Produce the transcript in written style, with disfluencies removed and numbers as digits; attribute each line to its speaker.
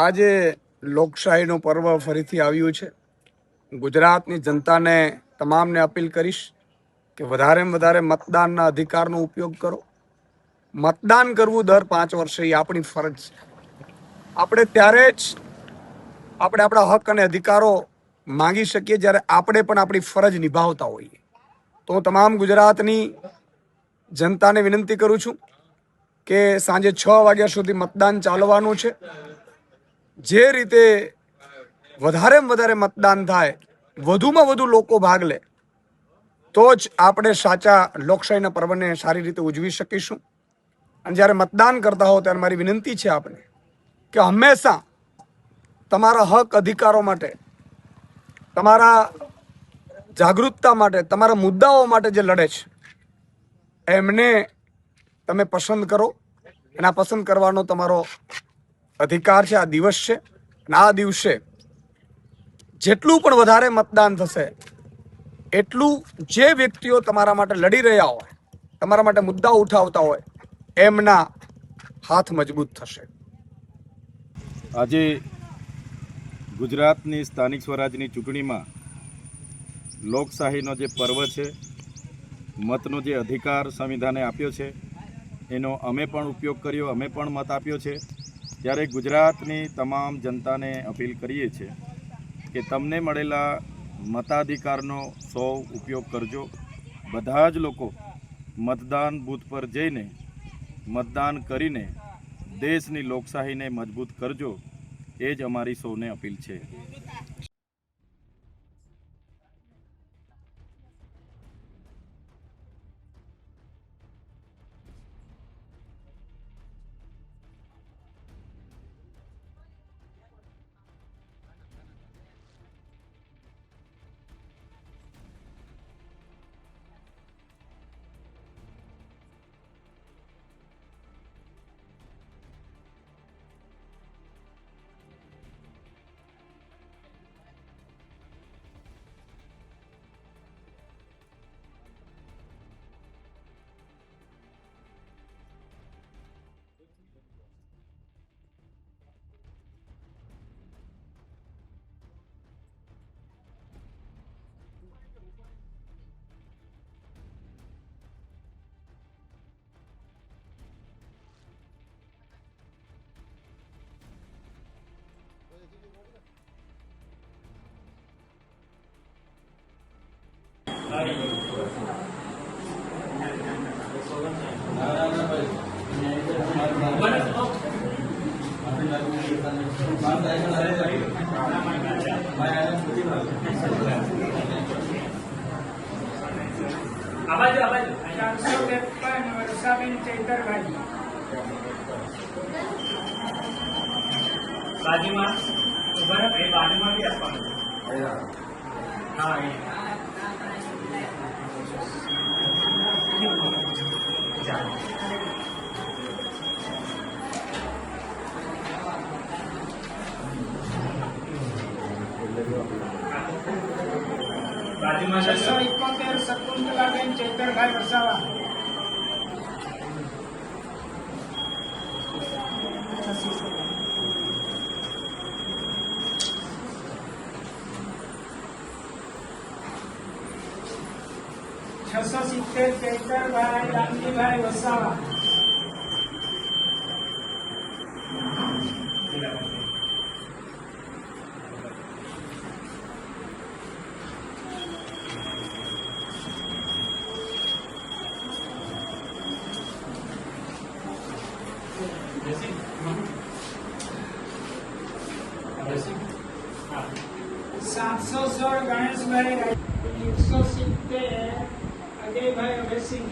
Speaker 1: આજે લોકશાહીનું પર્વ ફરીથી આવ્યું છે. ગુજરાતની જનતાને તમામને અપીલ કરીશ કે વધારેમાં વધારે મતદાનના અધિકારનો ઉપયોગ કરો. મતદાન કરવું દર 5 વર્ષે એ આપણી ફરજ છે. આપણે ત્યારે જ આપણે આપણા હક અને અધિકારો માંગી શકીએ જ્યારે આપણે પણ આપણી ફરજ નિભાવતા હોઈએ. તો હું તમામ ગુજરાતની જનતાને વિનંતી કરું છું કે સાંજે 6 વાગ્યા સુધી મતદાન ચાલવાનું છે. જે રીતે વધારેમાં વધારે મતદાન થાય, વધુમાં વધુ લોકો ભાગ લે, તો જ આપણે સાચા લોકશાહીના પર્વને સારી રીતે ઉજવી શકીશું. અને જ્યારે મતદાન કરતા હો ત્યારે મારી વિનંતી છે આપને કે હંમેશા તમારા હક અધિકારો માટે, તમારા જાગૃતતા માટે, તમારા મુદ્દાઓ માટે જે લડે છે એમને તમે પસંદ કરો. અને આ પસંદ કરવાનો તમારો અધિકાર છે, આ દિવસ છે. અને આ દિવસે જેટલું પણ વધારે મતદાન થશે એટલું જે વ્યક્તિઓ તમારા માટે લડી રહ્યા હોય, તમારા માટે મુદ્દાઓ ઉઠાવતા હોય, એમના હાથ મજબૂત થશે.
Speaker 2: આજે ગુજરાતની સ્થાનિક સ્વરાજની ચૂંટણીમાં લોકશાહીનો જે પર્વ છે, મતનો જે અધિકાર સંવિધાને આપ્યો છે, એનો અમે પણ ઉપયોગ કર્યો, અમે પણ મત આપ્યો છે. ત્યારે ગુજરાતની તમામ જનતાને અપીલ કરીએ છીએ કે તમને મળેલા મતાધિકારનો સૌ ઉપયોગ કરજો. બધા જ લોકો મતદાન બૂથ પર જઈને મતદાન કરીને દેશની લોકશાહીને મજબૂત કરજો. એ જ અમારી સૌને અપીલ છે.
Speaker 3: વર્ષાબેન ચૈતરભાઈ બાજુમાં ઉભા રહે, બાજુમાં બી આપવાનું. હા, બાજુમાં 671 શકુંતલાબેન ચૈતરભાઈ વસાવા. ચૈતરભાઈ રામજીભાઈ વસાવા. સાતસો 16 ગણેશભાઈ. 170 અજયભાઈ અભયસિંહ.